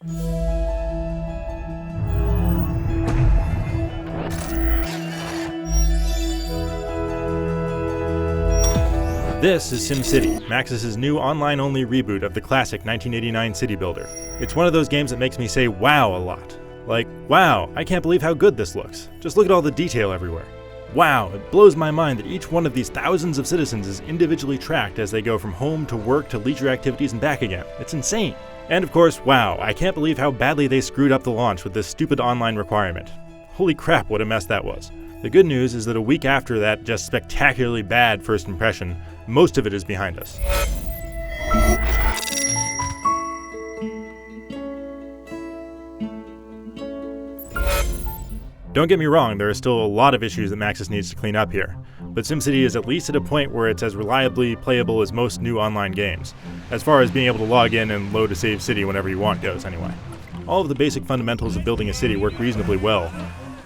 This is SimCity, Maxis' new online-only reboot of the classic 1989 city builder. It's one of those games that makes me say wow a lot. Like, wow, I can't believe how good this looks. Just look at all the detail everywhere. Wow, it blows my mind that each one of these thousands of citizens is individually tracked as they go from home to work to leisure activities and back again. It's insane. And of course, wow, I can't believe how badly they screwed up the launch with this stupid online requirement. Holy crap, what a mess that was. The good news is that a week after that just spectacularly bad first impression, most of it is behind us. Don't get me wrong, there are still a lot of issues that Maxis needs to clean up here, but SimCity is at least at a point where it's as reliably playable as most new online games, as far as being able to log in and load a save city whenever you want goes anyway. All of the basic fundamentals of building a city work reasonably well,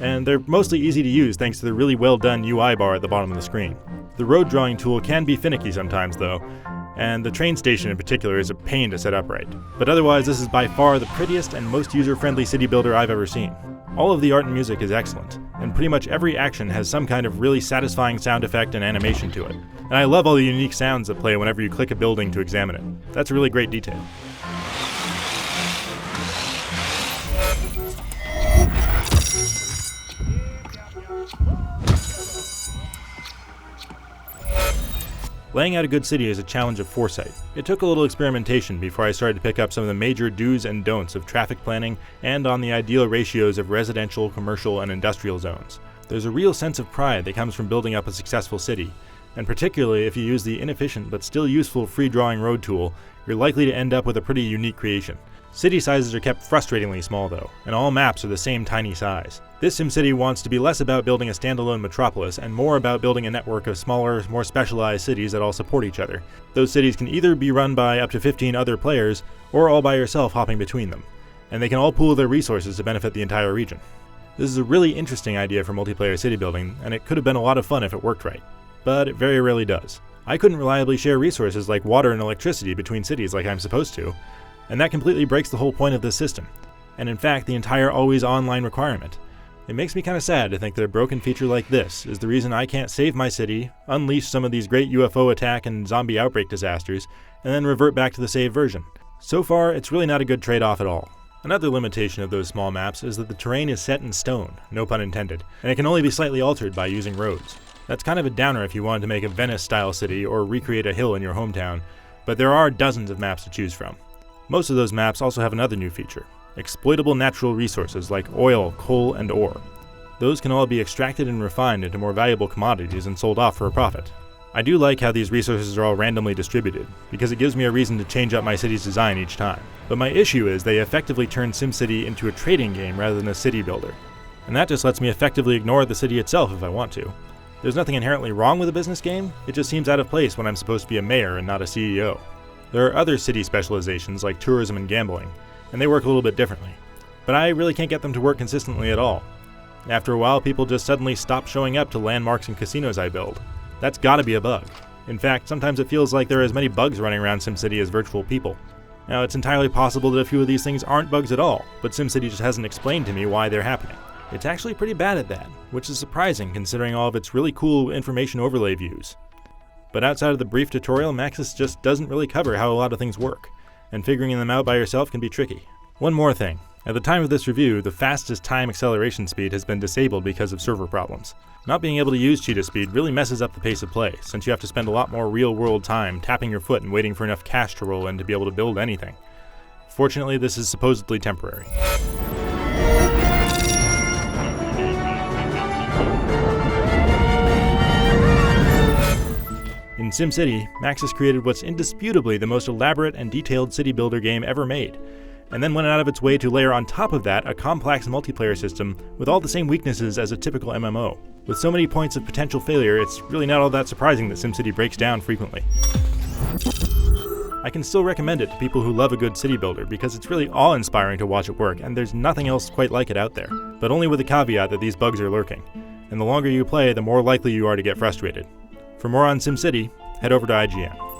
and they're mostly easy to use thanks to the really well done UI bar at the bottom of the screen. The road drawing tool can be finicky sometimes though, and the train station in particular is a pain to set up right. But otherwise, this is by far the prettiest and most user-friendly city builder I've ever seen. All of the art and music is excellent, and pretty much every action has some kind of really satisfying sound effect and animation to it. And I love all the unique sounds that play whenever you click a building to examine it. That's a really great detail. Laying out a good city is a challenge of foresight. It took a little experimentation before I started to pick up some of the major do's and don'ts of traffic planning and on the ideal ratios of residential, commercial, and industrial zones. There's a real sense of pride that comes from building up a successful city, and particularly if you use the inefficient but still useful free drawing road tool, you're likely to end up with a pretty unique creation. City sizes are kept frustratingly small though, and all maps are the same tiny size. This SimCity wants to be less about building a standalone metropolis and more about building a network of smaller, more specialized cities that all support each other. Those cities can either be run by up to 15 other players, or all by yourself hopping between them, and they can all pool their resources to benefit the entire region. This is a really interesting idea for multiplayer city building, and it could have been a lot of fun if it worked right. But it very rarely does. I couldn't reliably share resources like water and electricity between cities like I'm supposed to, and that completely breaks the whole point of this system, and in fact the entire always online requirement. It makes me kind of sad to think that a broken feature like this is the reason I can't save my city, unleash some of these great UFO attack and zombie outbreak disasters, and then revert back to the saved version. So far, it's really not a good trade-off at all. Another limitation of those small maps is that the terrain is set in stone, no pun intended, and it can only be slightly altered by using roads. That's kind of a downer if you wanted to make a Venice-style city or recreate a hill in your hometown, but there are dozens of maps to choose from. Most of those maps also have another new feature: exploitable natural resources like oil, coal, and ore. Those can all be extracted and refined into more valuable commodities and sold off for a profit. I do like how these resources are all randomly distributed, because it gives me a reason to change up my city's design each time. But my issue is they effectively turn SimCity into a trading game rather than a city builder. And that just lets me effectively ignore the city itself if I want to. There's nothing inherently wrong with a business game, it just seems out of place when I'm supposed to be a mayor and not a CEO. There are other city specializations like tourism and gambling, and they work a little bit differently. But I really can't get them to work consistently at all. After a while, people just suddenly stop showing up to landmarks and casinos I build. That's gotta be a bug. In fact, sometimes it feels like there are as many bugs running around SimCity as virtual people. Now, it's entirely possible that a few of these things aren't bugs at all, but SimCity just hasn't explained to me why they're happening. It's actually pretty bad at that, which is surprising considering all of its really cool information overlay views. But outside of the brief tutorial, Maxis just doesn't really cover how a lot of things work, and figuring them out by yourself can be tricky. One more thing. At the time of this review, the fastest time acceleration speed has been disabled because of server problems. Not being able to use cheetah speed really messes up the pace of play, since you have to spend a lot more real-world time tapping your foot and waiting for enough cash to roll in to be able to build anything. Fortunately, this is supposedly temporary. In SimCity, Maxis created what's indisputably the most elaborate and detailed city builder game ever made, and then went out of its way to layer on top of that a complex multiplayer system with all the same weaknesses as a typical MMO. With so many points of potential failure, it's really not all that surprising that SimCity breaks down frequently. I can still recommend it to people who love a good city builder because it's really awe-inspiring to watch it work, and there's nothing else quite like it out there. But only with the caveat that these bugs are lurking, and the longer you play, the more likely you are to get frustrated. For more on SimCity, head over to IGN.